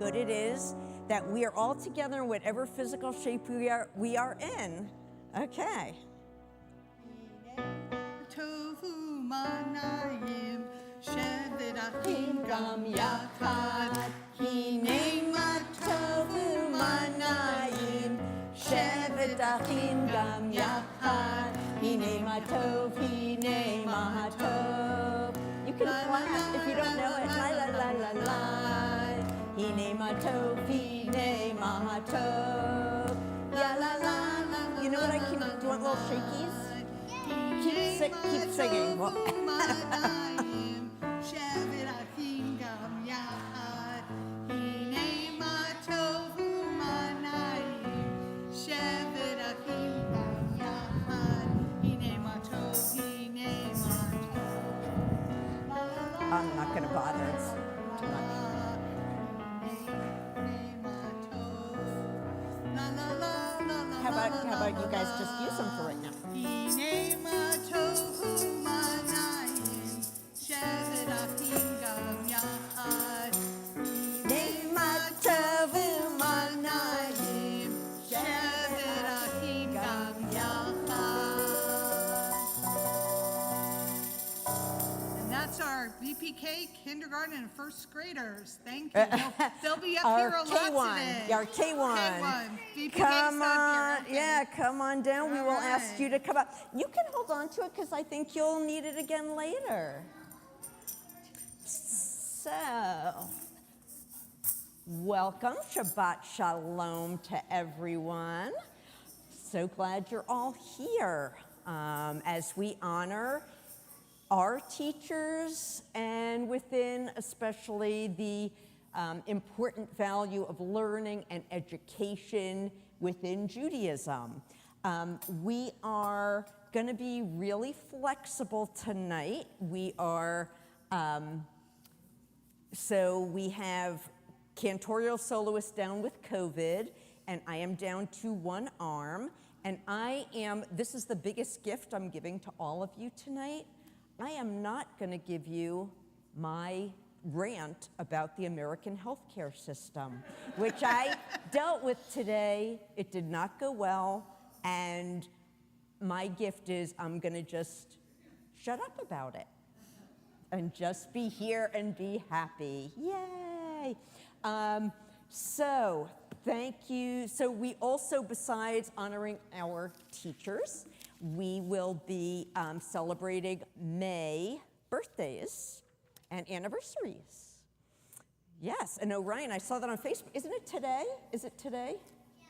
good it is that we are all together in whatever physical shape we are in. Okay. Tovu manayim shevet achim gam yachad. Hine ma tovu manayim shevet achim gam yachad. Hine ma tov, hine ma tov. You can clap if you don't know it. La la la la la. Hine ma tov, hine ma tov. Ya la la. You know what I keep? Do you want little shakies? Keep singing. Well, I'm not going to bother. It's too much. How about you guys just use them for right now? VPK, kindergarten, and first graders. Thank you. They'll be up here a lot today. Our K1. VPK come on, okay. Yeah, come on down. All we will right. ask you to come up. You can hold on to it because I think you'll need it again later. So, welcome, Shabbat Shalom to everyone. So glad you're all here as we honor our teachers, and within especially the important value of learning and education within Judaism. We are going to be really flexible tonight. We are, so we have cantorial soloists down with COVID, and I am down to one arm, and this is the biggest gift I'm giving to all of you tonight. I am not going to give you my rant about the American healthcare system, which I dealt with today. It did not go well, and my gift is I'm going to just shut up about it and just be here and be happy. Yay! So thank you. So we also, besides honoring our teachers, we will be celebrating May birthdays and anniversaries. Yes, and Orion, I saw that on Facebook. Isn't it today? Is it today? Yeah.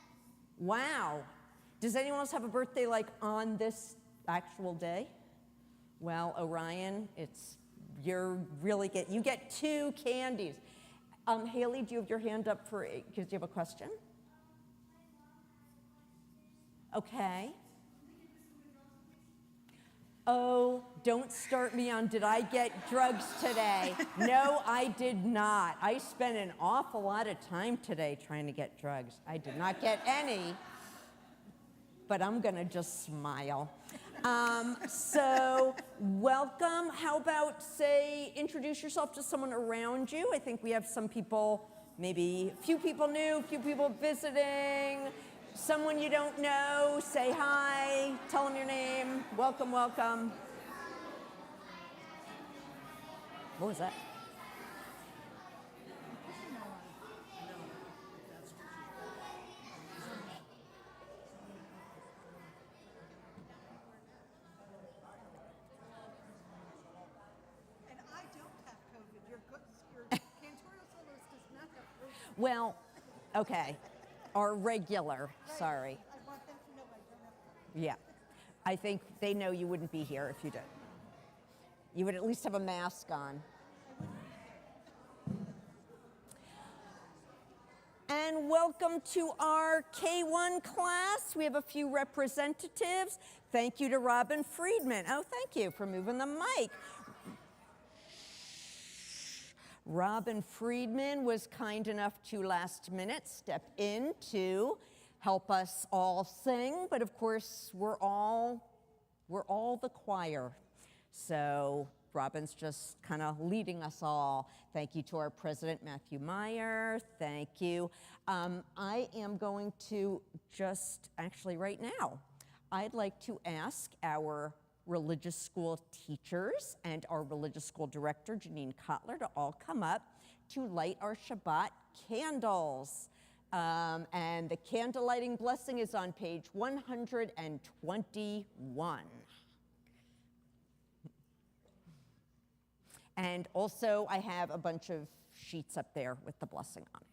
Wow. Does anyone else have a birthday like on this actual day? Well, Orion, you get 2 candies. Haley, do you have your hand up because you have a question? Okay. Oh, don't start me on, did I get drugs today? No, I did not. I spent an awful lot of time today trying to get drugs. I did not get any, but I'm going to just smile. So welcome. How about, introduce yourself to someone around you. I think we have some people, maybe a few people new, a few people visiting. Someone you don't know, say hi, tell them your name. Welcome, welcome. What was that? And I don't have COVID. Your cantorial soloist does not have COVID. Well, okay. Our regular, sorry. I want them to know I don't have COVID. Yeah. I think they know you wouldn't be here if you did. You would at least have a mask on. And welcome to our K1 class. We have a few representatives. Thank you to Robin Friedman. Oh, thank you for moving the mic. Robin Friedman was kind enough to last minute step in to help us all sing, but of course we're all the choir. So Robin's just kind of leading us all. Thank you to our president, Matthew Meyer. Thank you. I am going to just, actually right now, I'd like to ask our religious school teachers and our religious school director, Janine Kotler, to all come up to light our Shabbat candles. And the candle lighting blessing is on page 121. And also, I have a bunch of sheets up there with the blessing on it.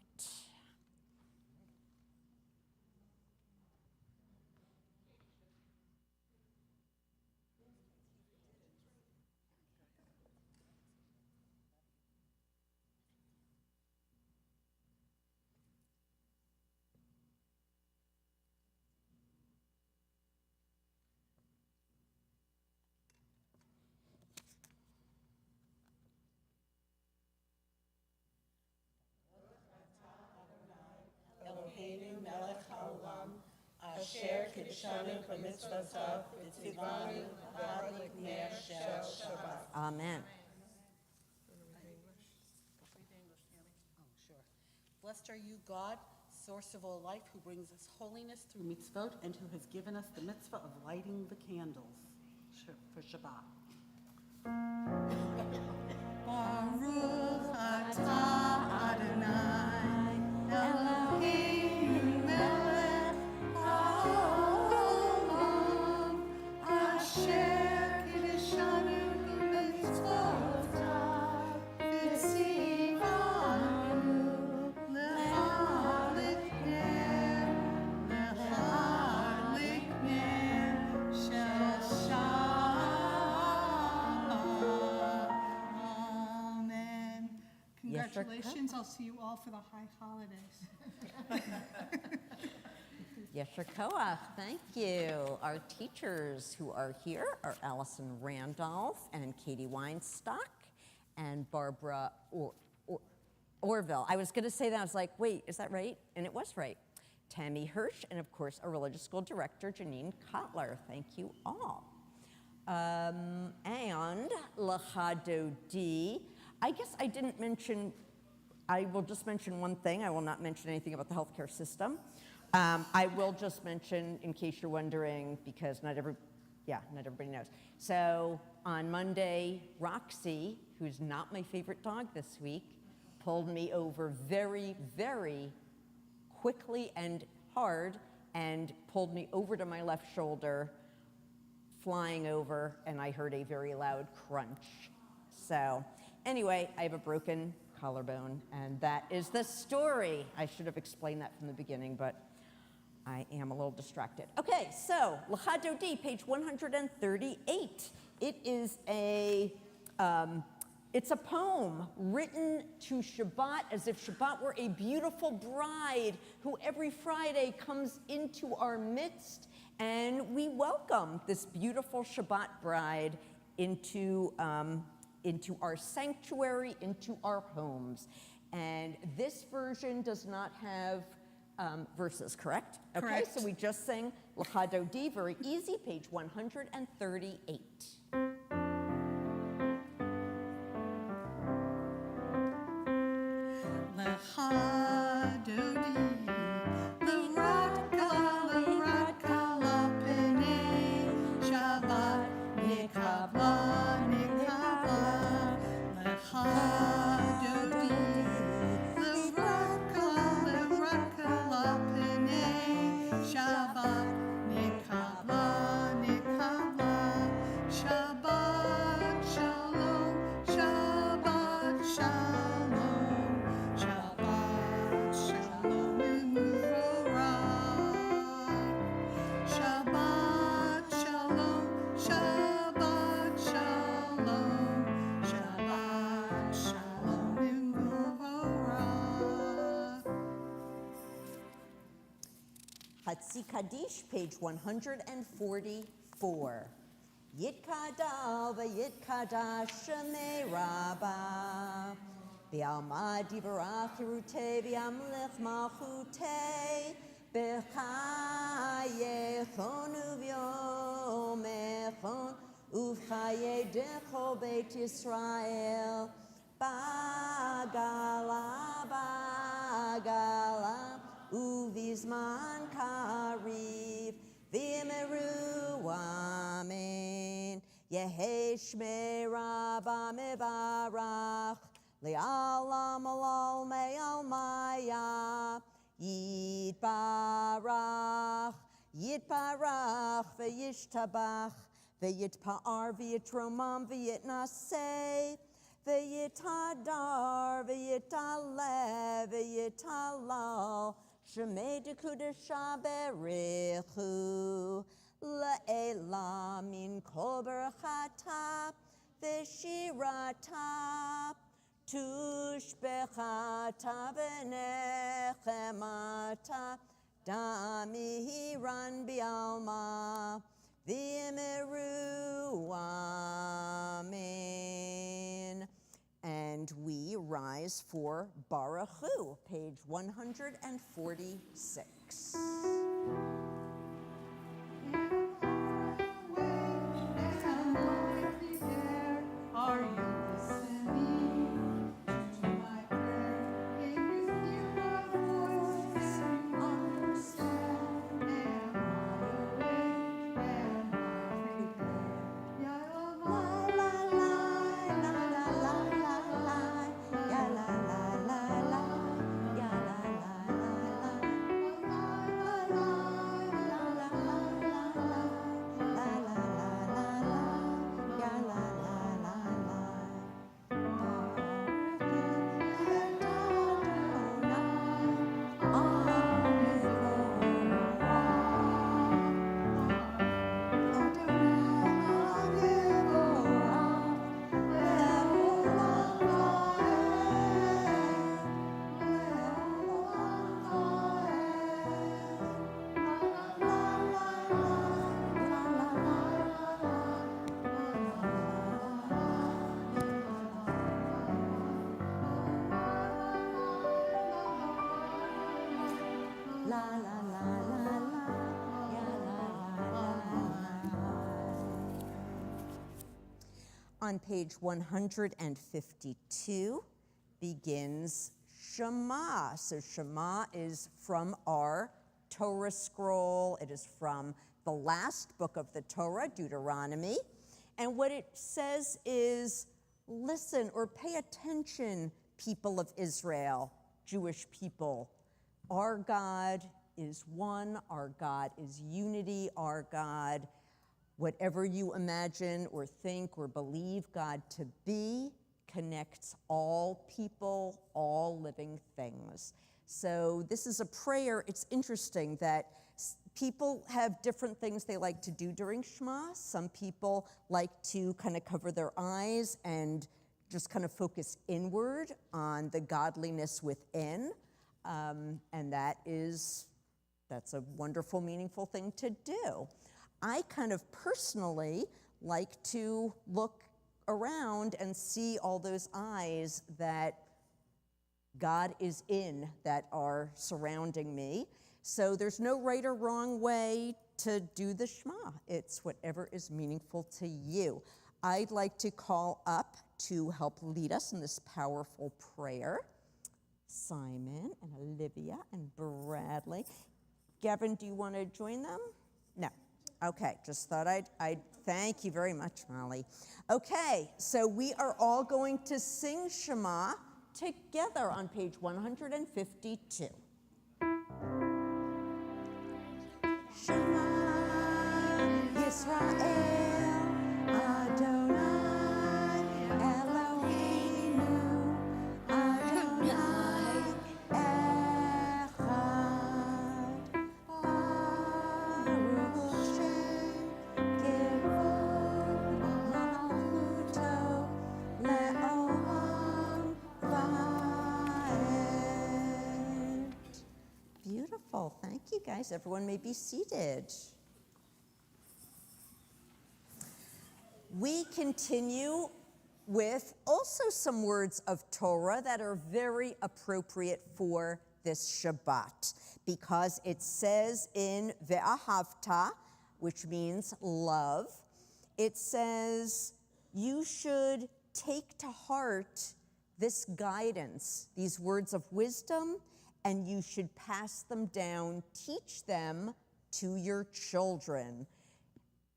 Eloheinu melech haolam, asher kiddushanu b'mitzvotav, v'tzivanu v'hadlik ner shel Shabbat. Amen. Sure. Blessed are you, God, source of all life, who brings us holiness through mitzvot, and who has given us the mitzvah of lighting the candles for Shabbat. Baruch atah Adonai, Eloheinu melech haolam, asher kiddushanu b'mitzvotav, v'tzivanu l'hadlik ner shel Shabbat. Amen. Congratulations. I'll see you all for the high holidays. Yesher Koach, thank you. Our teachers who are here are Allison Randolph and Katie Weinstock and Barbara Orville. I was going to say that. I was like, wait, is that right? And it was right. Tammy Hirsch, and of course, our religious school director, Janine Kotler. Thank you all. And L'Chadodi, I guess I didn't mention, I will just mention one thing. I will not mention anything about the healthcare system. I will just mention, in case you're wondering, because not everybody knows. So on Monday, Roxy, who's not my favorite dog this week, pulled me over very, very quickly and hard and pulled me over to my left shoulder, flying over, and I heard a very loud crunch. So anyway, I have a broken collarbone, and that is the story. I should have explained that from the beginning, but I am a little distracted. Okay, so L'Chadodi, page 138. It is it's a poem written to Shabbat as if Shabbat were a beautiful bride who every Friday comes into our midst, and we welcome this beautiful Shabbat bride into our sanctuary, into our homes. And this version does not have verses, correct? Okay, Correct. so we just sang L'Chadodi, very easy, page 138. L'Chadodi, l'Radka l'Penei, Shabbat nikabla, L'Chadodi, l'Radka l'Penei, Shabbat nikabla, Shabbat shalom, Shabbat shalom, Shabbat shalom u'vorach. Shabbat shalom, Shabbat shalom, Shabbat shalom u'vorach. Hatzi Kaddish, page 144. Yitkadal v'yitkadash shemei Rabbah. V'alma divarach Yerutei v'yamlech malchutei. B'chayechon u'v'yomechon ובחייך בית ישראל, בעגלה, בעגלה, ובזמן קריב, ואמרו אמן. יהי שמירה במברך, לעלם עולמי עלמיה, יתברך, יתברך וישתבח, ויתפאר ויתרומם ויתנשא, ויתהדר ויתעלה ויתהלל, שמי דקודשה ברכו, לעילה מן כל ברכתה ושירתה, תושבחתה ונחמתה, דמירן בעלמא, ואמרו amen. And we rise for Baruch Hu, page 146. Are you listening to my prayer? Can you hear my voice and understand? Am I awake? Am I prepared? Ya la la la la la la la la, ya la la la la, ya la la la la, la la la la la la la, la la la la, ya la la la la. On page 152 begins Shema. So Shema is from our Torah scroll. It is from the last book of the Torah, Deuteronomy. And what it says is, listen or pay attention, people of Israel, Jewish people. Our God is one, our God is unity, our God, whatever you imagine or think or believe God to be, connects all people, all living things. So this is a prayer. It's interesting that people have different things they like to do during Shema. Some people like to kind of cover their eyes and just kind of focus inward on the godliness within. And that's a wonderful, meaningful thing to do. I kind of personally like to look around and see all those eyes that God is in that are surrounding me. So there's no right or wrong way to do the Shema. It's whatever is meaningful to you. I'd like to call up to help lead us in this powerful prayer, Simon and Olivia and Bradley. Gavin, do you want to join them? No. Okay, just thought I'd thank you very much, Molly. Okay, so we are all going to sing Shema together on page 152. Shema Yisrael Adonai Eloheinu Adonai Echad Baruch Shem Kivod Malchuto Le'olam Va'ed. Beautiful. Thank you, guys. Everyone may be seated. We continue with also some words of Torah that are very appropriate for this Shabbat, because it says in Ve'ahavta, which means love, it says, you should take to heart this guidance, these words of wisdom, and you should pass them down, teach them to your children.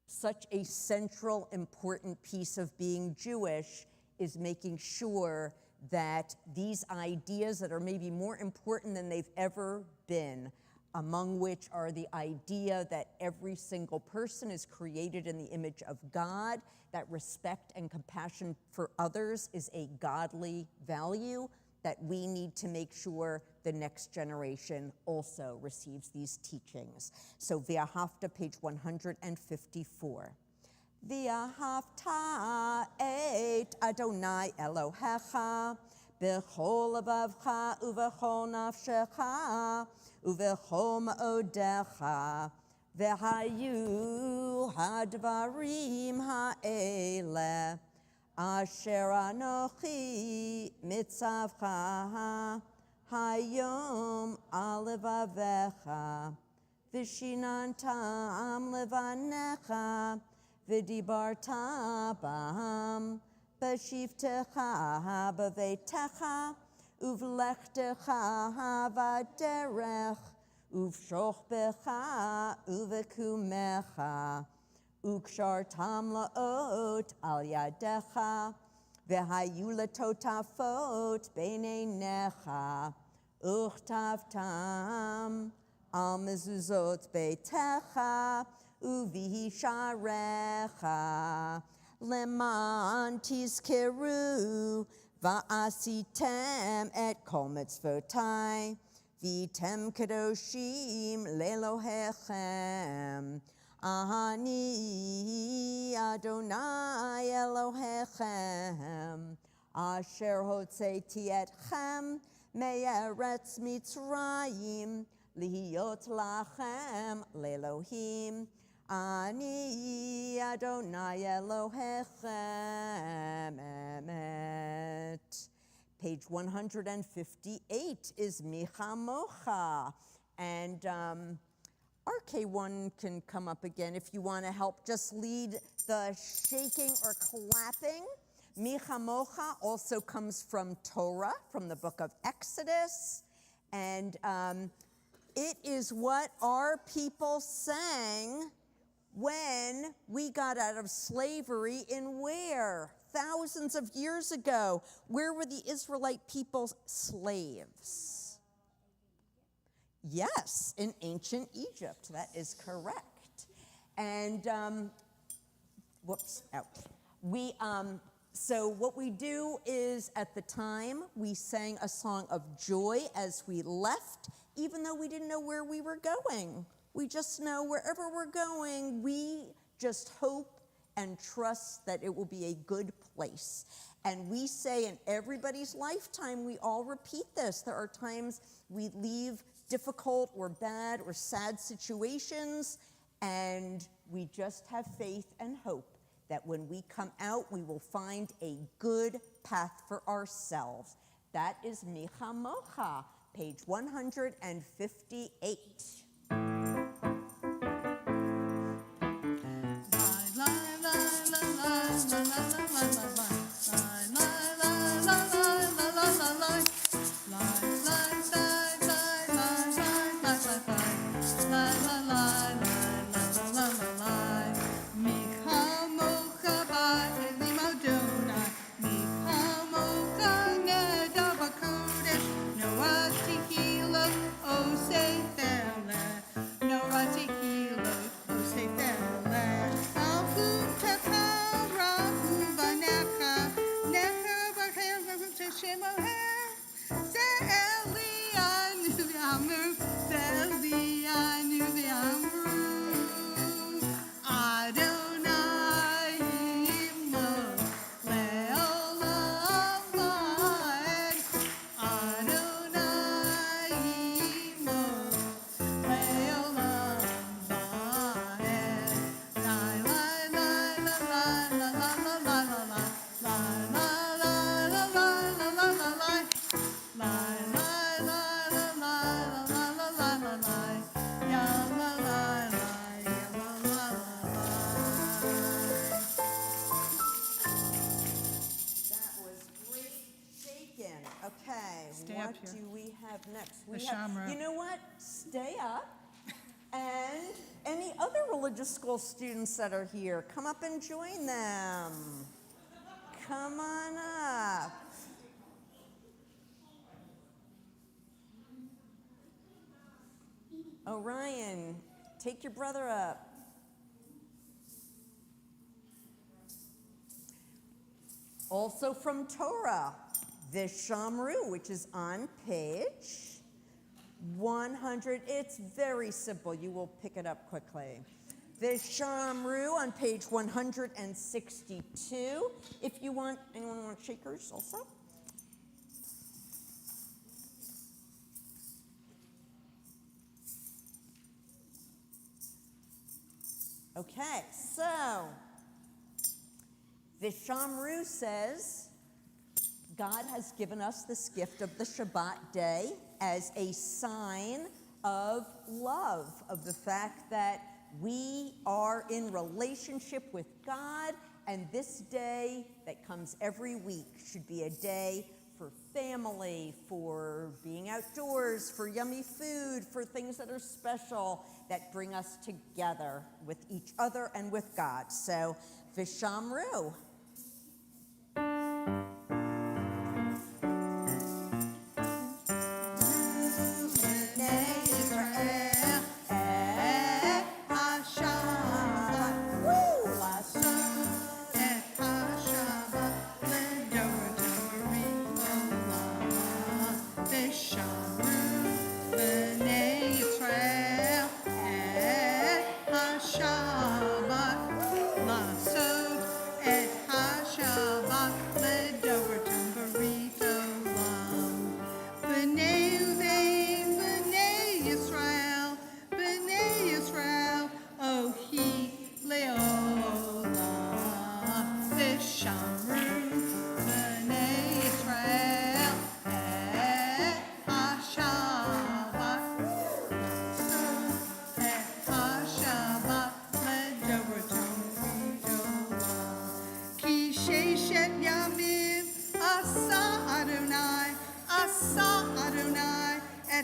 Such a central, important piece of being Jewish is making sure that these ideas that are maybe more important than they've ever been, among which are the idea that every single person is created in the image of God, that respect and compassion for others is a godly value, that we need to make sure the next generation also receives these teachings. So V'ahavta, page 154. V'ahavta et Adonai Elohecha b'chol levavcha uv'chol nafshecha uv'chol ma'odecha v'hayu hadvarim ha'ele asher anochi mitzavcha hayom al levavecha v'shinantam levanecha v'dibarta b'ham b'shivtecha b'veitecha uv'lechtecha v'derech uv'shochbecha uv'kumecha ukshartam la'ot al yadecha v'hayu latotafot b'neinecha uchtavtam al mezuzot beitecha uvisharecha leman tizkeru va'asitem et kol mitzvotai v'tem kadoshim lelohechem ani Adonai Elohechem asher hotzeti etchem me'eretz Mitzrayim lihiyot lachem lelohim ani Adonai Elohechem emet. Page 158 is Michamocha, and RK1 can come up again if you want to help just lead the shaking or clapping. Michamocha also comes from Torah, from the book of Exodus, and it is what our people sang when we got out of slavery in where? Thousands of years ago. Where were the Israelite people slaves? Yes, in ancient Egypt. That is correct. And, whoops, out. So what we do is, at the time, we sang a song of joy as we left, even though we didn't know where we were going. We just know wherever we're going, we just hope and trust that it will be a good place. And we say in everybody's lifetime, we all repeat this. There are times we leave difficult or bad or sad situations, and we just have faith and hope that when we come out, we will find a good path for ourselves. That is Michamocha, page 158. Stay up what here. do we have next? The We have, shamrock. you know what? Stay up. And any other religious school students that are here, come up and join them. Come on up. Orion, take your brother up. Also from Torah, the Shamru, which is on page 100. It's very simple. You will pick it up quickly. The Shamru on page 162. If you want, anyone want shakers also? Okay, so the Shamru says, God has given us this gift of the Shabbat day as a sign of love, of the fact that we are in relationship with God, and this day that comes every week should be a day for family, for being outdoors, for yummy food, for things that are special that bring us together with each other and with God. So, Vishamru.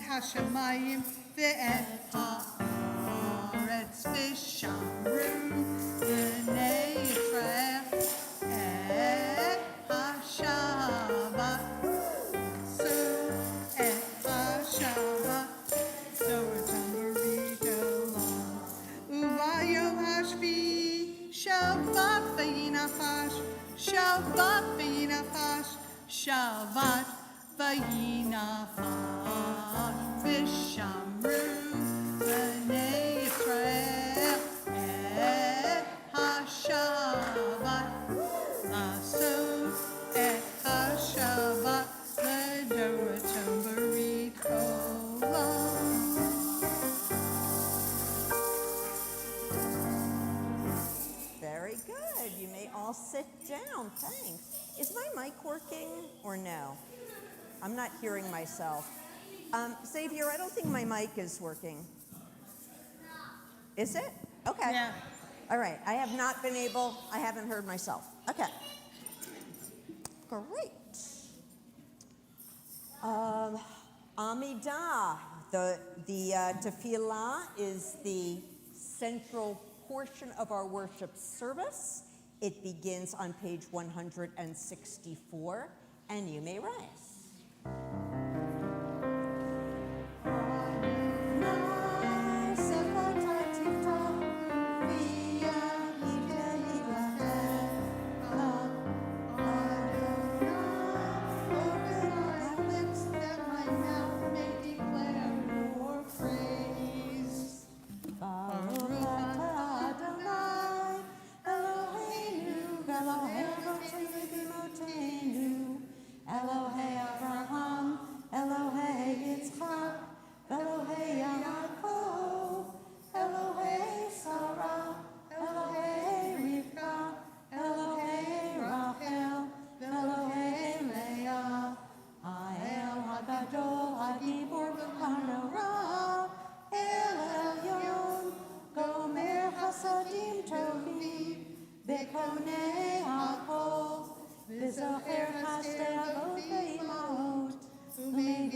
Hashemayim ve'et haaretz v'shamru b'nei Yisrael et haShabbat so et haShabbat doratam b'ridolam uvayo hashvi Shabbat v'yinafash Shabbat v'yinafash Shabbat v'yinafash Vishamru b'nei Yisrael et haShabbat lasot et haShabbat ledoratam b'ridolam. Very good. You may all sit down. Thanks. Is my mic working or no? I'm not hearing myself. Xavier, I don't think my mic is working. Is it? Okay. Yeah. All right. I haven't heard myself. Okay. Great. Amidah, the tefillah is the central portion of our worship service. It begins on page 164, and you may rise. Ume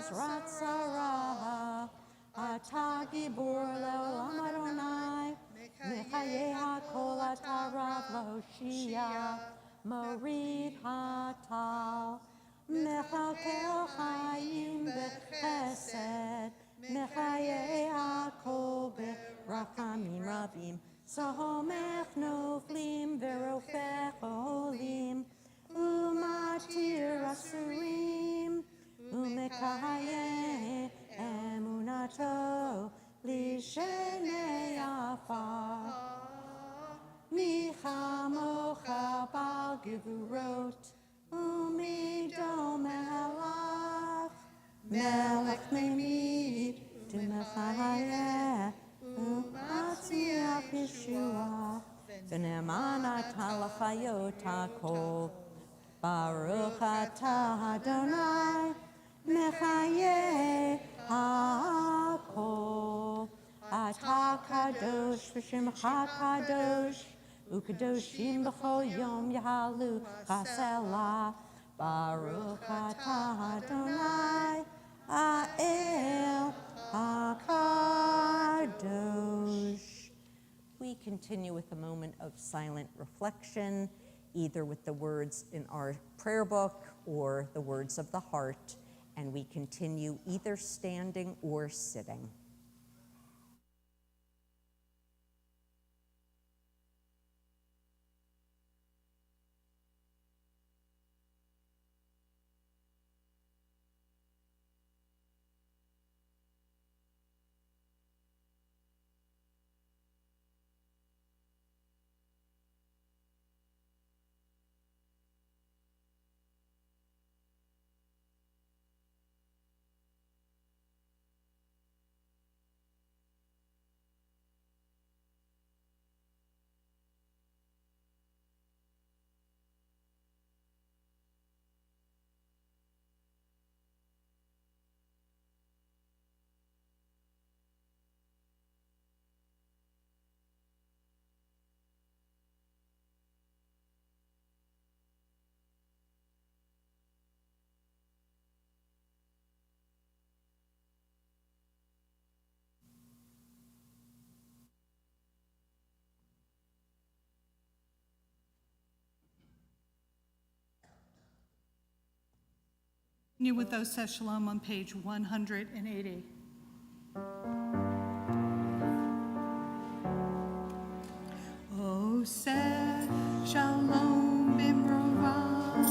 Ezrat Sarah, Ata Gibor Leolam Adonai, Mechaye HaKol Ata Rav Lahoshia, Morid Hatal, Mechakel Chaim Bechesed, Mechaye HaKol Berachamim Rabim, Sahomech Noflim Verofech Olim, Umatir Asurim, Umekaye Emunato Lishenei Afar. Michamocha Bal Gevurot Umido Melech Melech Memid Tumechaye Umatzmiach Yeshua V'ne'emanat halachayot hakol Baruch atah Adonai Mechaye hakol Atah kadosh v'shimcha kadosh Ukadoshim b'chol yom yahalu chasela Baruch atah Adonai Ha'el HaKadosh. We continue with a moment of silent reflection, either with the words in our prayer book or the words of the heart, and we continue either standing or sitting. Continue with those says shalom on page 180. Oh, say shalom bimrovav,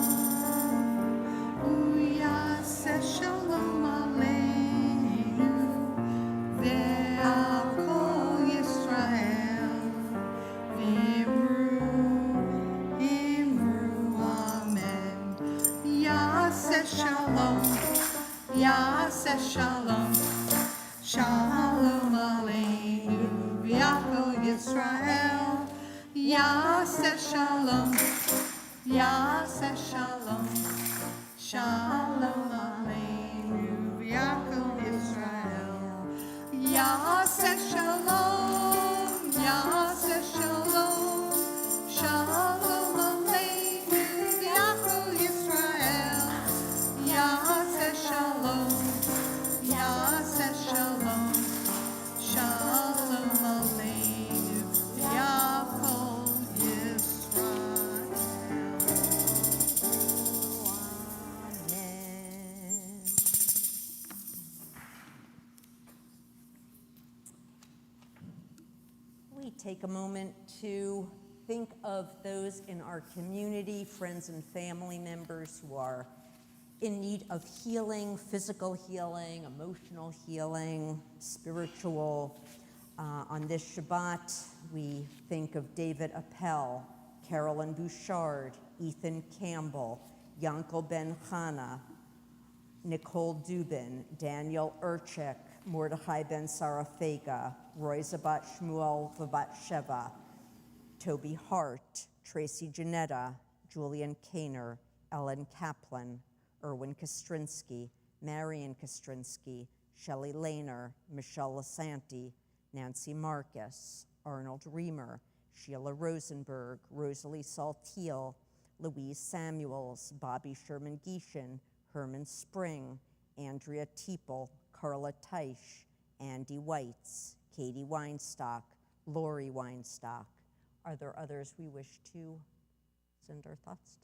uya say shalom aleinu, ve'al kol Yisrael, v'imru, amen. Yaseh shalom, Yaseh shalom, shalom aleinu, v'yachol Yisrael. Yaseh shalom, Yaseh shalom, shalom aleinu, v'yachol Yisrael. Yaseh shalom, Yaseh shalom, shalom aleinu, v'yachol Yisrael. Yaseh shalom, Yaseh shalom, shalom aleinu, v'yachol Yisrael. Amen. We take a moment to think of those in our community, friends and family members who are in need of healing, physical healing, emotional healing, spiritual. On this Shabbat, we think of David Appel, Carolyn Bouchard, Ethan Campbell, Yankel Ben Chana, Nicole Dubin, Daniel Urchik, Mordechai Ben Sarafega, Roy Zabat Shmuel Vabat Sheva, Toby Hart, Tracy Janetta, Julian Kaner, Ellen Kaplan, Erwin Kostrinsky, Marion Kostrinsky, Shelley Lehner, Michelle Lasanti, Nancy Marcus, Arnold Reamer, Sheila Rosenberg, Rosalie Saltiel, Louise Samuels, Bobby Sherman Geishan, Herman Spring, Andrea Teeple, Carla Teich, Andy Weitz, Katie Weinstock, Lori Weinstock. Are there others we wish to send our thoughts to?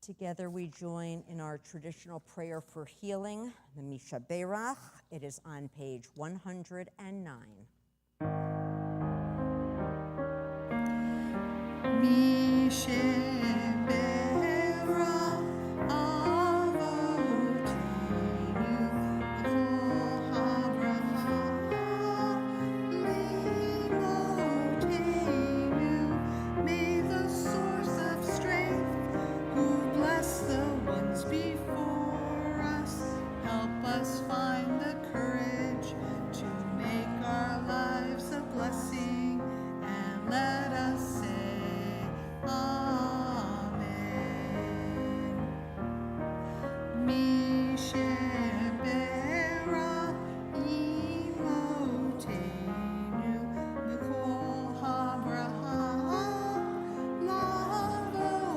Together we join in our traditional prayer for healing, the Misha Berach. It is on page 109. May the source of strength, who bless the ones before us, help us find the courage to make our lives a blessing, and let us say Amen. Mishabera imotenu mikol habraham lavotenu.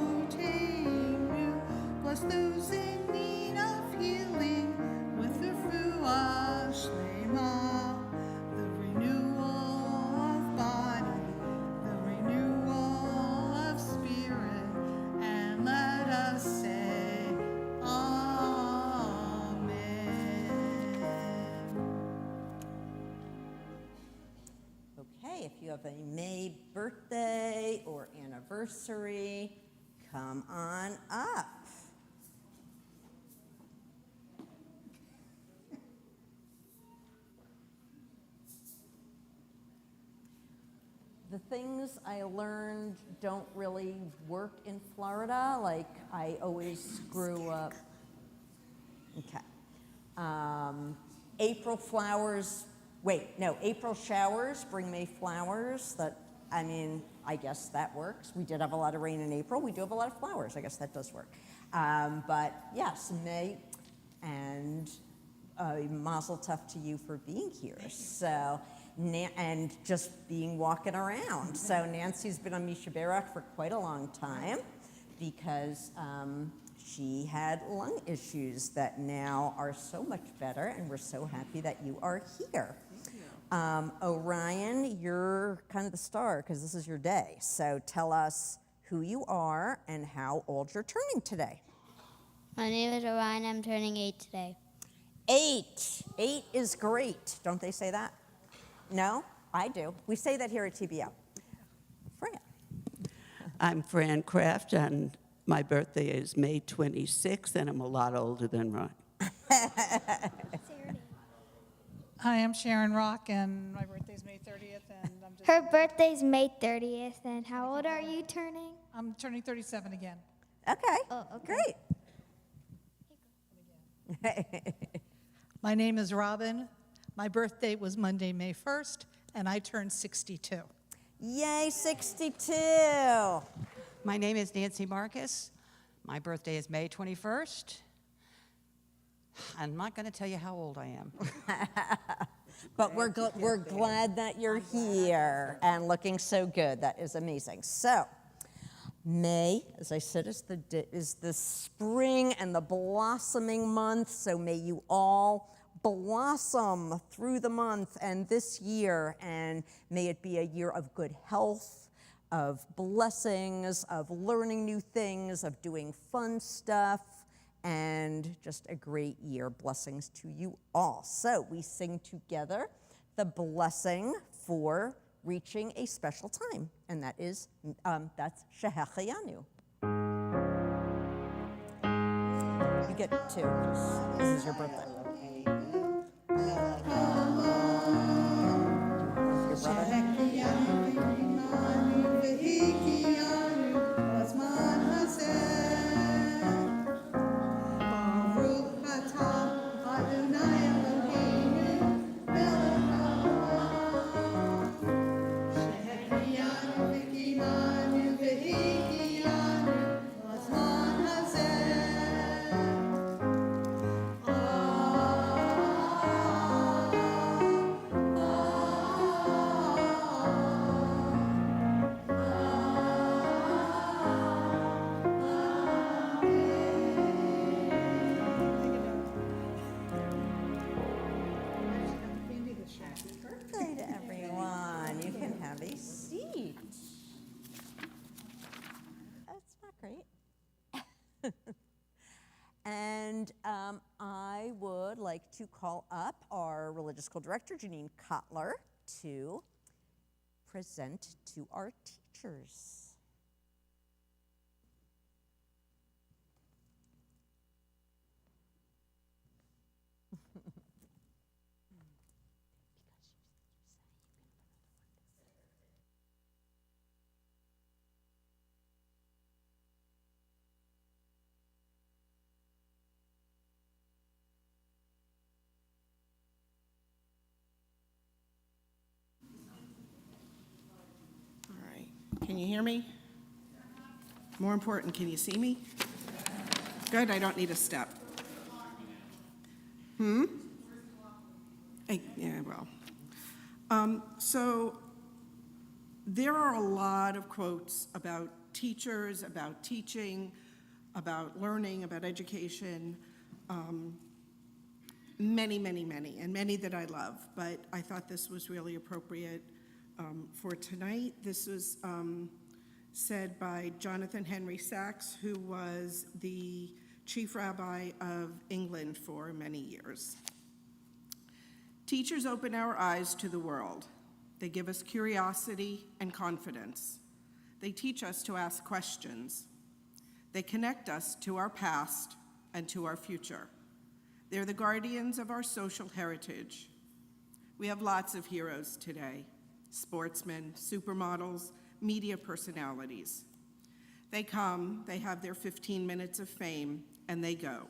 Bless those in need of healing with the refuah shlema, the renewal of body, the renewal of spirit, and let us say Amen. Okay, if you have a May birthday or anniversary, come on up. The things I learned don't really work in Florida. Like, I always grew up. Okay. April showers bring May flowers. I guess that works. We did have a lot of rain in April. We do have a lot of flowers. I guess that does work. But yes, May, and mazel tov to you for being here. So, and just walking around. So Nancy's been on Misha Berach for quite a long time because she had lung issues that now are so much better, and we're so happy that you are here. Orion, you're kind of the star because this is your day. So tell us who you are and how old you're turning today. My name is Orion. I'm turning 8 today. 8. 8 is great. Don't they say that? No? I do. We say that here at TBO. Fran. I'm Fran Kraft, and my birthday is May 26th, and I'm a lot older than Ron. Hi, I'm Sharon Rock, and my birthday's May 30th, and Her birthday's May 30th, and how old are you turning? I'm turning 37 again. Okay. Oh, okay. Great. My name is Robin. My birthday was Monday, May 1st, and I turned 62. Yay, 62. My name is Nancy Marcus. My birthday is May 21st. I'm not going to tell you how old I am. But we're glad that you're here and looking so good. That is amazing. So, May, as I said, is the spring and the blossoming month. So may you all blossom through the month and this year, and may it be a year of good health, of blessings, of learning new things, of doing fun stuff, and just a great year. Blessings to you all. So we sing together the blessing for reaching a special time, and that is that's Shehecheyanu. You get two, 'cause this is your birthday. Your brother? Birthday to everyone. You can have a seat. That's not great. And I would like to call up our religious school director, Janine Kotler, to present to our teachers. All right. Can you hear me? More important, can you see me? Good, I don't need a step. Yeah, well. So there are a lot of quotes about teachers, about teaching, about learning, about education. Many, many, many, and many that I love, but I thought this was really appropriate for tonight. This was said by Jonathan Henry Sachs, who was the chief rabbi of England for many years. Teachers open our eyes to the world. They give us curiosity and confidence. They teach us to ask questions. They connect us to our past and to our future. They're the guardians of our social heritage. We have lots of heroes today: sportsmen, supermodels, media personalities. They come, they have their 15 minutes of fame, and they go.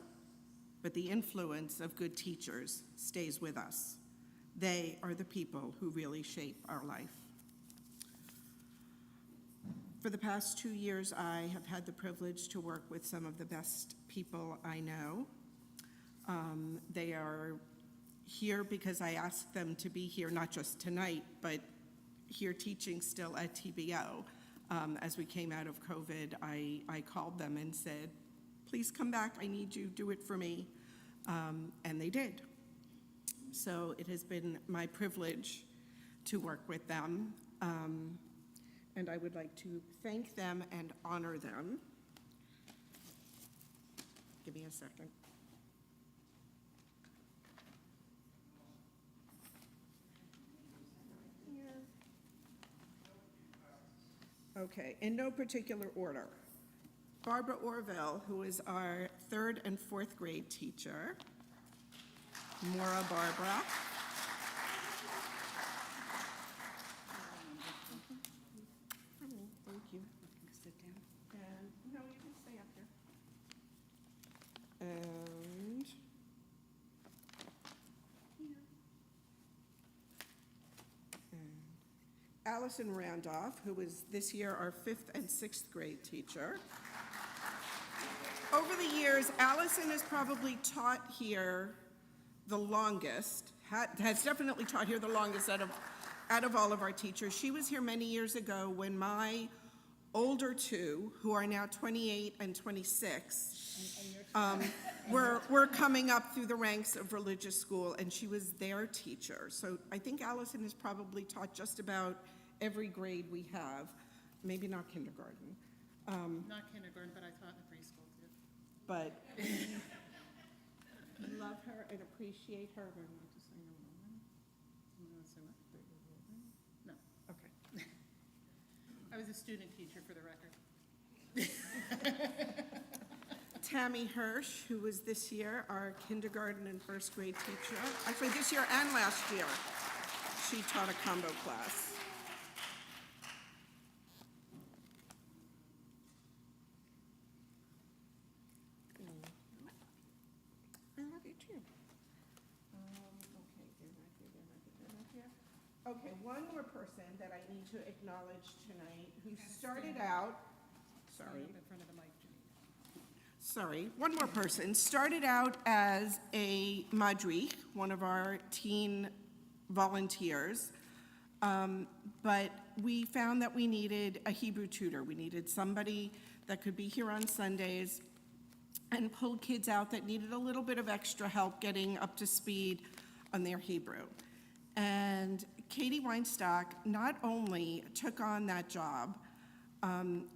But the influence of good teachers stays with us. They are the people who really shape our life. For the past 2 years, I have had the privilege to work with some of the best people I know. They are here because I asked them to be here, not just tonight, but here teaching still at TBO. As we came out of COVID, I called them and said, please come back, I need you, do it for me. And they did. So it has been my privilege to work with them. And I would like to thank them and honor them. Give me a second. Okay, in no particular order. Barbara Orville, who is our 3rd and 4th grade teacher. Mora Barbara. Thank you. Sit down. And, no, you can stay up here. And here. And Allison Randolph, who is this year our 5th and 6th grade teacher. Over the years, Allison has probably taught here the longest, has definitely taught here the longest out of all of our teachers. She was here many years ago when my older two, who are now 28 and 26, were coming up through the ranks of religious school, and she was their teacher. So I think Allison has probably taught just about every grade we have, maybe not kindergarten. Not kindergarten, but I taught in the preschool too. but we love her and appreciate her. We're going to sing a woman. You want to sing it? No, Okay. I was a student teacher for the record. Tammy Hirsch, who was this year our kindergarten and first grade teacher. Actually, this year and last year, she taught a combo class. I love you too. Okay, one more person that I need to acknowledge tonight who started out, sorry. In front of the mic, Janine. Sorry, one more person, started out as a madrich, one of our teen volunteers, but we found that we needed a Hebrew tutor. We needed somebody that could be here on Sundays and pull kids out that needed a little bit of extra help getting up to speed on their Hebrew. And Katie Weinstock not only took on that job,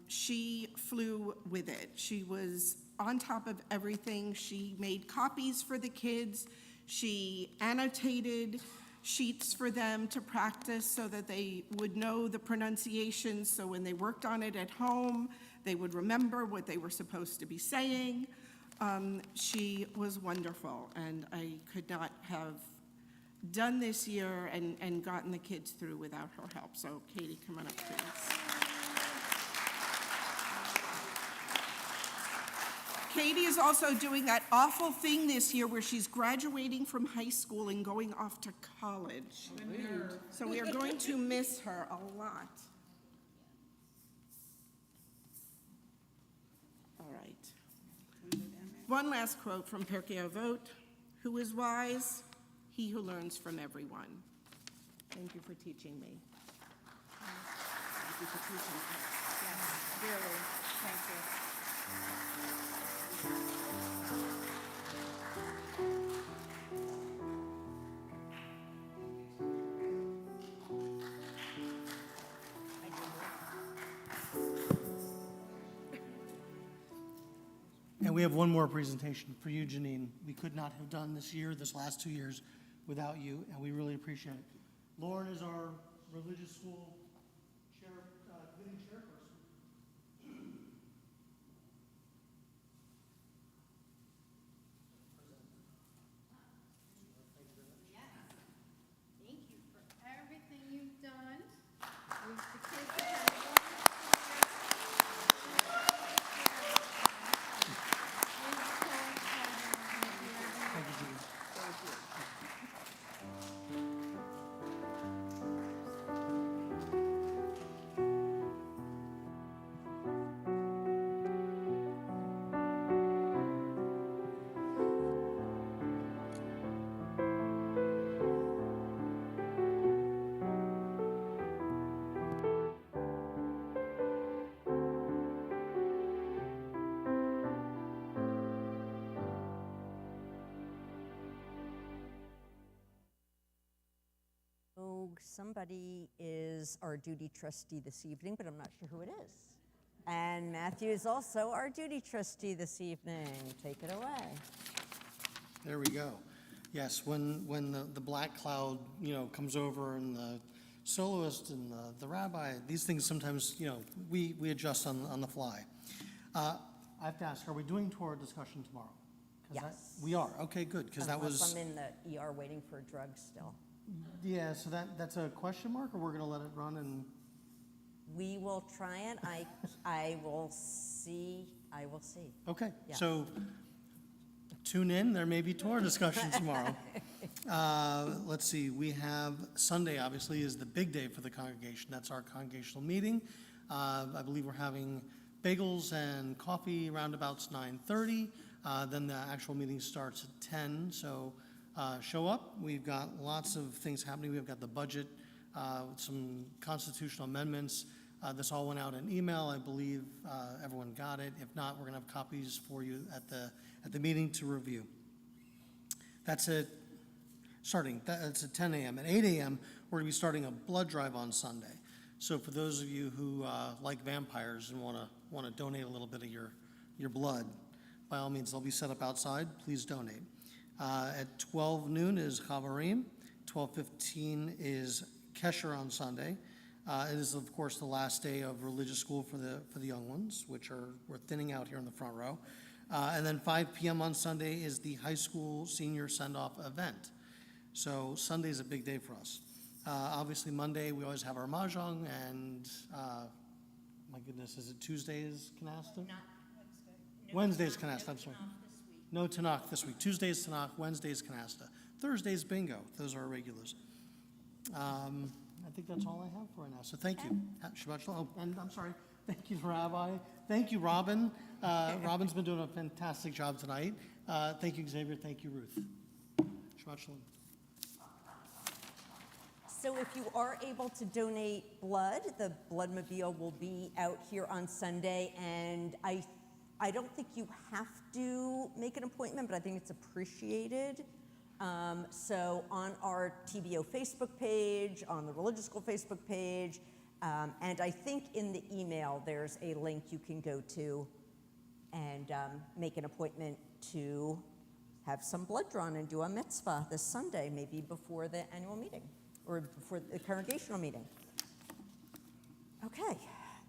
she flew with it. She was on top of everything. She made copies for the kids. She annotated sheets for them to practice so that they would know the pronunciations, so when they worked on it at home, they would remember what they were supposed to be saying. She was wonderful, and I could not have done this year and gotten the kids through without her help. So Katie, come on up, please. Katie is also doing that awful thing this year where she's graduating from high school and going off to college. So we are going to miss her a lot. All right. One last quote from Pirkei Avot. Who is wise? He who learns from everyone. Thank you for teaching me. Thank you for teaching me. Yes, really, thank you. And we have one more presentation for you, Janine. We could not have done this last 2 years, without you, and we really appreciate it. Lauren is our religious school committee chairperson. Thank you for everything you've done. The kids have had a wonderful Thank you, Janine. Oh, somebody is our duty trustee this evening, but I'm not sure who it is. And Matthew is also our duty trustee this evening. Take it away. There we go. Yes, when the black cloud, comes over and the soloist and the rabbi, these things sometimes, we adjust on the fly. I have to ask, are we doing Torah discussion tomorrow? Yes. We are, okay, good, because that was. Unless I'm in the ER waiting for a drug still. Yeah, so that's a question mark, or we're gonna let it run and, We will try it. I will see. okay. Yeah. So tune in, there may be Torah discussion tomorrow. Let's see, we have Sunday, obviously, is the big day for the congregation. That's our congregational meeting. I believe we're having bagels and coffee around about 9:30. Then the actual meeting starts at 10, so show up. We've got lots of things happening. We've got the budget, some constitutional amendments. This all went out in email. I believe everyone got it. If not, we're going to have copies for you at the meeting to review. That's it. That's at 10 a.m. At 8 a.m., we're going to be starting a blood drive on Sunday. So for those of you who like vampires and want to donate a little bit of your blood, by all means, they'll be set up outside. Please donate. At 12 noon is Chavarim. 12:15 is Kesher on Sunday. It is, of course, the last day of religious school for the young ones, which we're thinning out here in the front row. And then 5 p.m. on Sunday is the high school senior send-off event. So Sunday is a big day for us. Obviously, Monday, we always have our mahjong, and my goodness, is it Tuesdays canasta? Not Wednesday's canasta, I'm sorry. No Tanakh this week. Tuesday's Tanakh, Wednesday's canasta. Thursday's bingo. Those are our regulars. I think that's all I have for right now. So thank you. Shabbat Shalom. Oh, and I'm sorry. Thank you, Rabbi. Thank you, Robin. Robin's been doing a fantastic job tonight. Thank you, Xavier. Thank you, Ruth. Shabbat Shalom. So if you are able to donate blood, the bloodmobile will be out here on Sunday, and I don't think you have to make an appointment, but I think it's appreciated. So on our TBO Facebook page, on the Religious School Facebook page, and I think in the email there's a link you can go to and make an appointment to have some blood drawn and do a mitzvah this Sunday, maybe before the annual meeting or before the congregational meeting. Okay.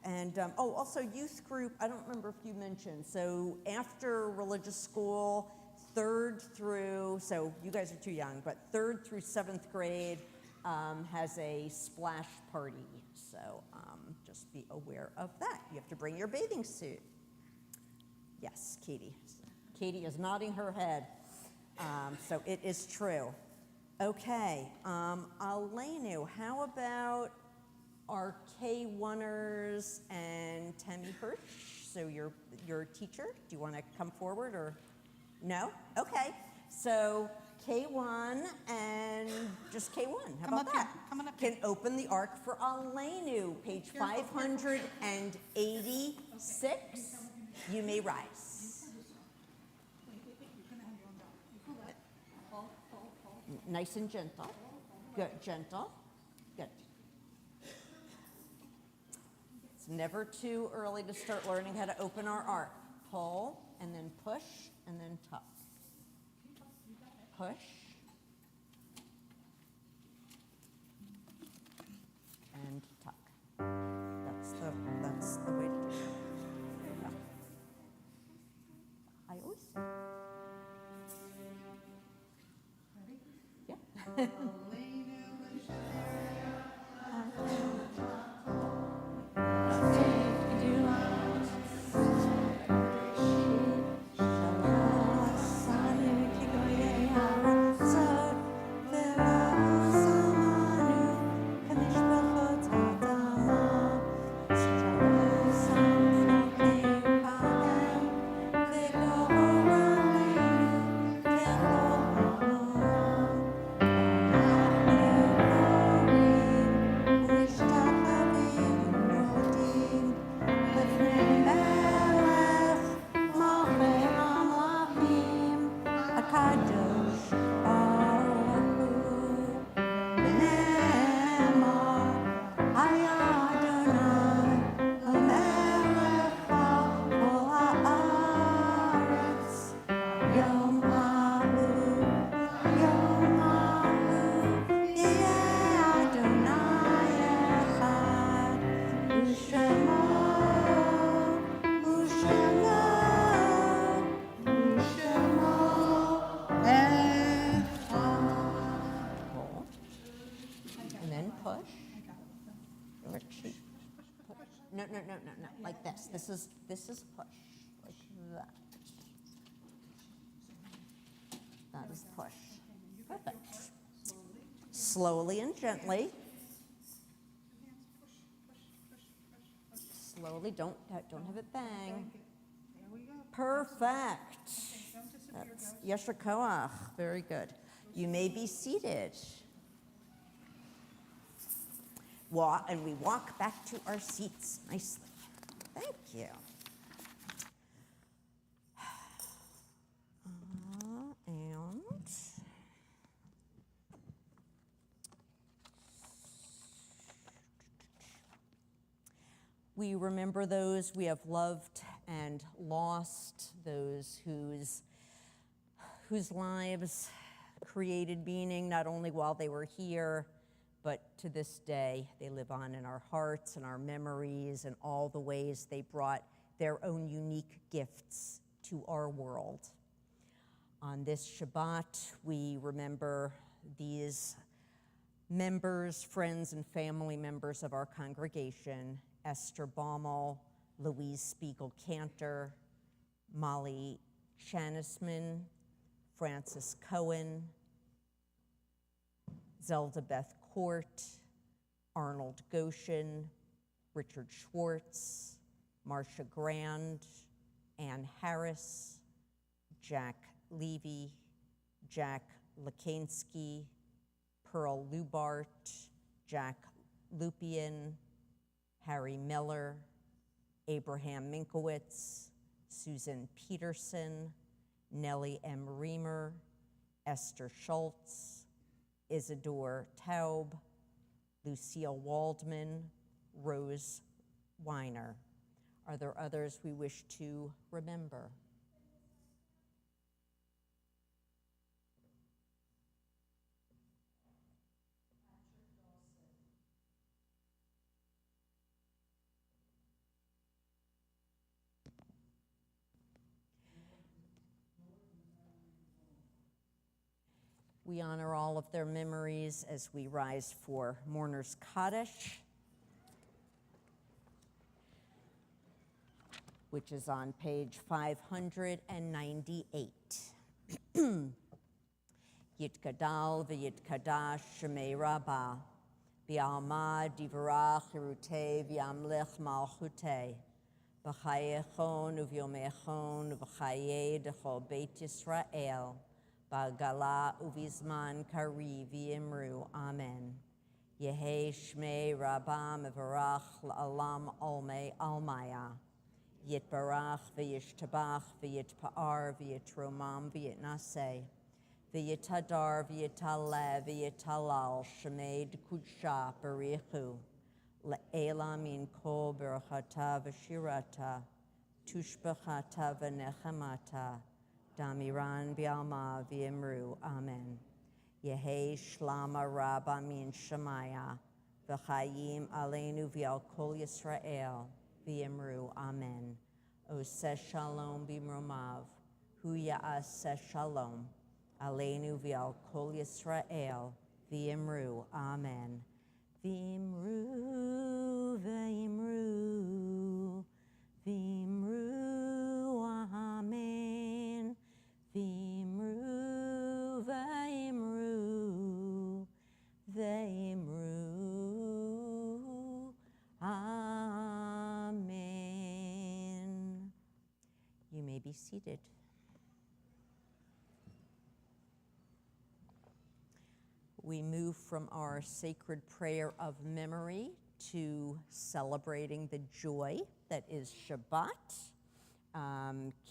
And, also youth group, I don't remember if you mentioned, so after religious school, 3rd through, so you guys are too young, but 3rd through 7th grade has a splash party. So just be aware of that. You have to bring your bathing suit. Yes, Katie. Katie is nodding her head. So it is true. Okay, Alenu, how about our K1ers and Tammy Hirsch? So your teacher, do you want to come forward or no? Okay, so K1 and just K1. How Come about up that? here. Come on up here. Can open the ark for Alenu, page 586. You may rise. Nice and gentle. Good, gentle. Good. It's never too early to start learning how to open our ark. Pull, and then push, and then tuck. Push. And tuck. That's the way to do it. Yeah. I always say. Yeah. No, like this. This is push, like that. That is push. Perfect. Slowly and gently. Slowly, don't have it bang. Perfect. That's Yesher Koach. Very good. You may be seated. And we walk back to our seats nicely. Thank you. And we remember those we have loved and and lost, those whose lives created meaning not only while they were here, but to this day. They live on in our hearts and our memories and all the ways they brought their own unique gifts to our world. On this Shabbat, we remember these members, friends, and family members of our congregation: Esther Baumel, Louise Spiegel-Cantor, Molly Chanisman, Francis Cohen, Zelda Beth Court, Arnold Goshen, Richard Schwartz, Marcia Grand, Ann Harris, Jack Levy, Jack Lakansky, Pearl Lubart, Jack Lupian, Harry Miller, Abraham Minkowitz, Susan Peterson, Nellie M. Reamer, Esther Schultz, Isidore Taub, Lucille Waldman, Rose Weiner. Are there others we wish to remember? We honor all of their memories as we rise for Mourner's Kaddish, which is on page 598. Yitkadal v'yitkadash shemei rabbah, bi'alma divarach hirutei v'yamlech malchutei, b'chayechon uvyomechon v'chayei d'chol beit Yisrael, Bagala uvizman kari v'imru, amen. Yehi shmei rabba mevarach la'alam olmei almaya. Yitbarach v'yishtabach v'yitpa'ar v'yitromam v'yitnaseh. V'yitadar v'yitaleh v'yitalal shmei d'kudsha barichu. Le'ela min kol berachata v'shirata. Tushbachata v'nechamata. Damiran bialma v'imru, amen. Yehi shlama rabba min shemaya, v'chayim aleinu v'al kol Yisrael, v'imru, amen. Oseh shalom b'mromav, hu ya'aseh shalom, aleinu v'al kol Yisrael, v'imru, amen. V'imru, v'imru, v'imru, amen. V'imru, v'imru, v'imru, amen. You may be seated. We move from our sacred prayer of memory to celebrating the joy that is Shabbat.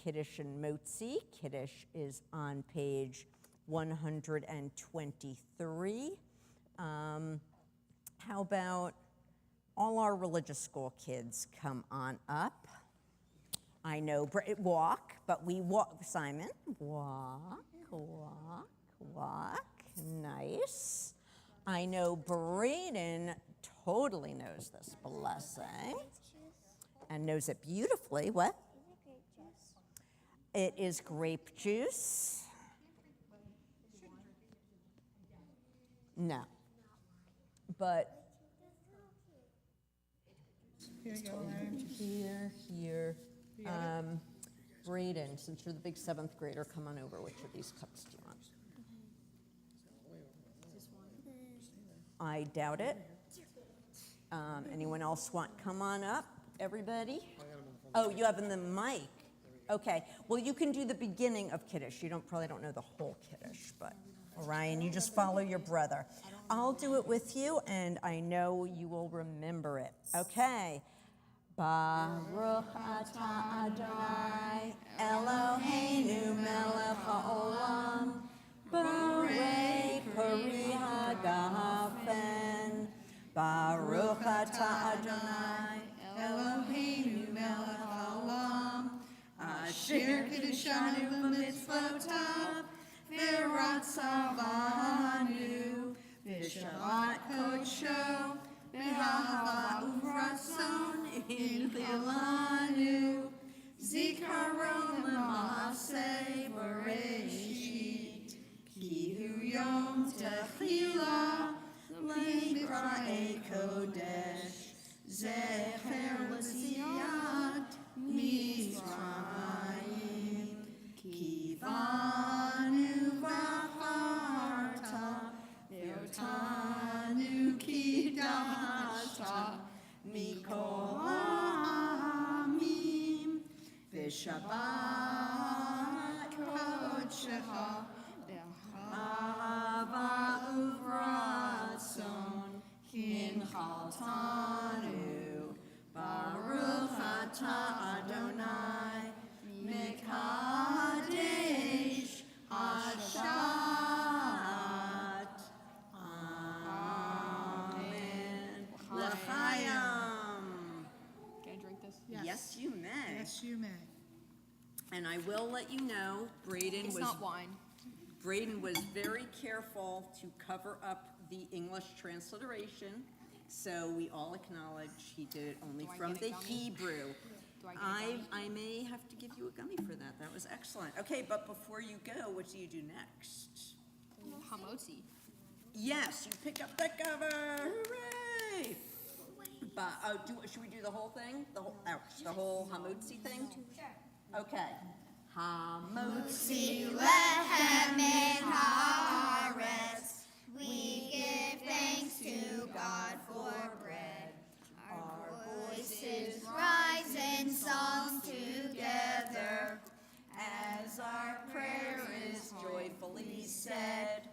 Kiddush and Motzi. Kiddush is on page 123. How about all our religious school kids come on up? I know, walk, but we walk. Simon, walk, walk, walk. Nice. I know Braden totally knows this blessing and knows it beautifully. What? It is grape juice. No. But here. Braden, since you're the big 7th grader, come on over. Which of these cups do you want? I doubt it. Anyone else want? Come on up, everybody. Oh, you have in the mic. Okay. Well, you can do the beginning of Kiddush. You probably don't know the whole Kiddush, but Orion, you just follow your brother. I'll do it with you, and I know you will remember it. Okay. Baruch atah Adonai Eloheinu melech haolam borei pari hagafen. Baruch atah Adonai Eloheinu melech haolam Shanu b'mitzvotav, v'ratzavanu, v'shalat kodsho, v'ahava uvratzon, inchilanu, zikaron l'maaseh bereshit, ki hu yom techila, l'mikra'e kodesh, zecher l'siyat Mitzrayim, ki vanu v'acharta, ve'otanu kidata, mikol ha'amim, v'shabbat kodshecha, ve'ahava uvratzon, kinchaltanu, Baruch atah Adonai, Mekadesh Hashat. Amen. L'chaim. Can I drink this? Yes, you may. Yes, you may. And I will let you know, It's not wine. Braden was very careful to cover up the English transliteration, so we all acknowledge he did it only Do I from get a the gummy? Hebrew. Do I get a gummy? I may have to give you a gummy for that. That was excellent. Okay, but before you go, what do you do next? Hamotzi. Yes, you pick up the cover. Hooray! But should we do the whole thing? The whole hamotzi thing? Okay. Hamotzi Lehem in haaretz, we give thanks to God for bread. Our voices rise in song together, as our prayer is joyfully said.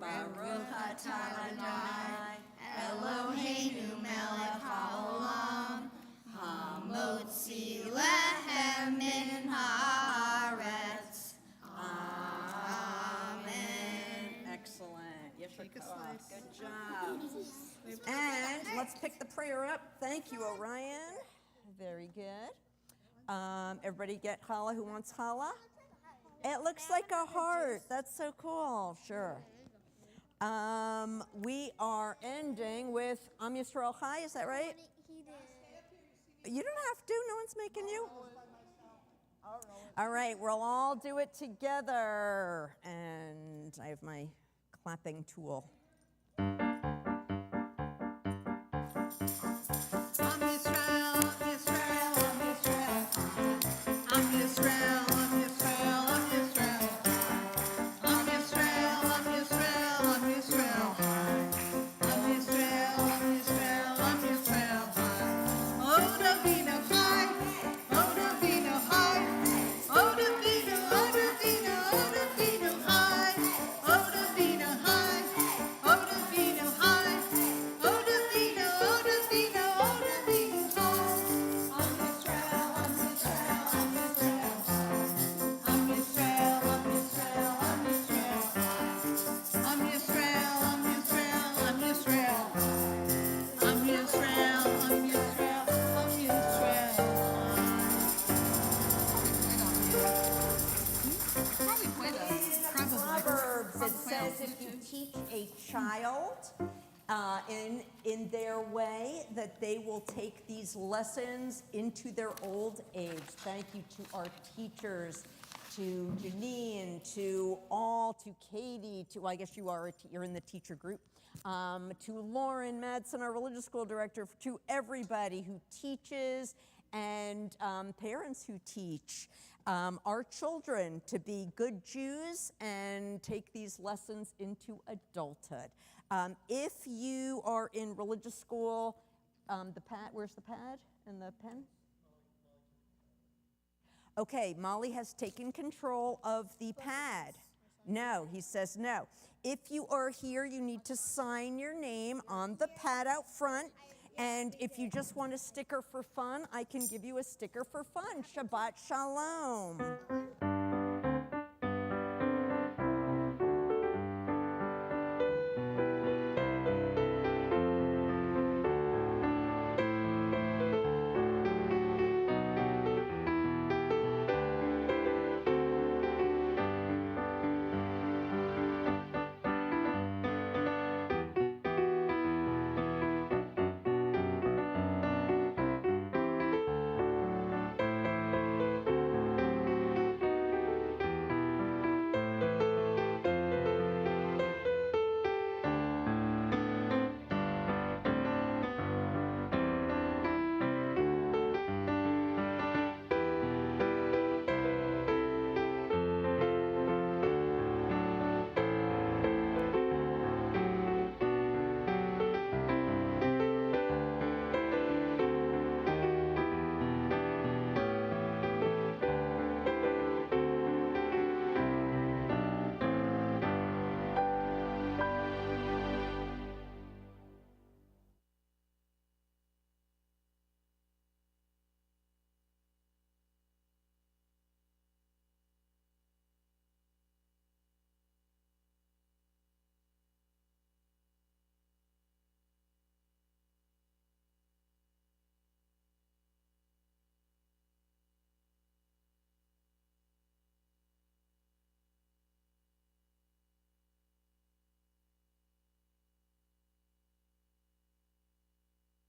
Baruch atah Adonai, Eloheinu melech haolam, hamotzi lehem min haaretz. Amen. Excellent. Yeshar Koach. Good job. And let's pick the prayer up. Thank you, Orion. Very good. Everybody get challah who wants challah? It looks like a heart. That's so cool. Sure. We are ending with Am Yisrael Chai. Is that right? You don't have to. No one's making you. All right, we'll all do it together. And I have my clapping tool. Am Yisrael, Am Yisrael, Am Yisrael. Am Yisrael, Am Yisrael, Am Yisrael. Am Yisrael, Am Yisrael, Am Yisrael. Am Yisrael, Am Yisrael, Am Yisrael. Oh, Davina, hi. Oh, Davina, hi. Oh, Davina, oh, Davina, oh, Davina, hi. Oh, Davina, hi. Oh, Davina, hi. Oh, Davina, oh, Davina, oh, Davina, hi. Am Yisrael, Am Yisrael, Am Yisrael. Am Yisrael, Am Yisrael, Am Yisrael. Am Yisrael, Am Yisrael, Am Yisrael. Am Yisrael, Am Yisrael, Am Yisrael. Probably play that. Proverbs, it Probably says if you teach a child in their way, that they will take these lessons into their old age. Thank you to our teachers, to Janine, to Katie, to, well, I guess you're in the teacher group, to Lauren Madsen, our religious school director, to everybody who teaches, and parents who teach our children to be good Jews and take these lessons into adulthood. If you are in religious school, where's the pad and the pen? Okay, Molly has taken control of the pad. No, he says no. If you are here, you need to sign your name on the pad out front. And if you just want a sticker for fun, I can give you a sticker for fun. Shabbat Shalom.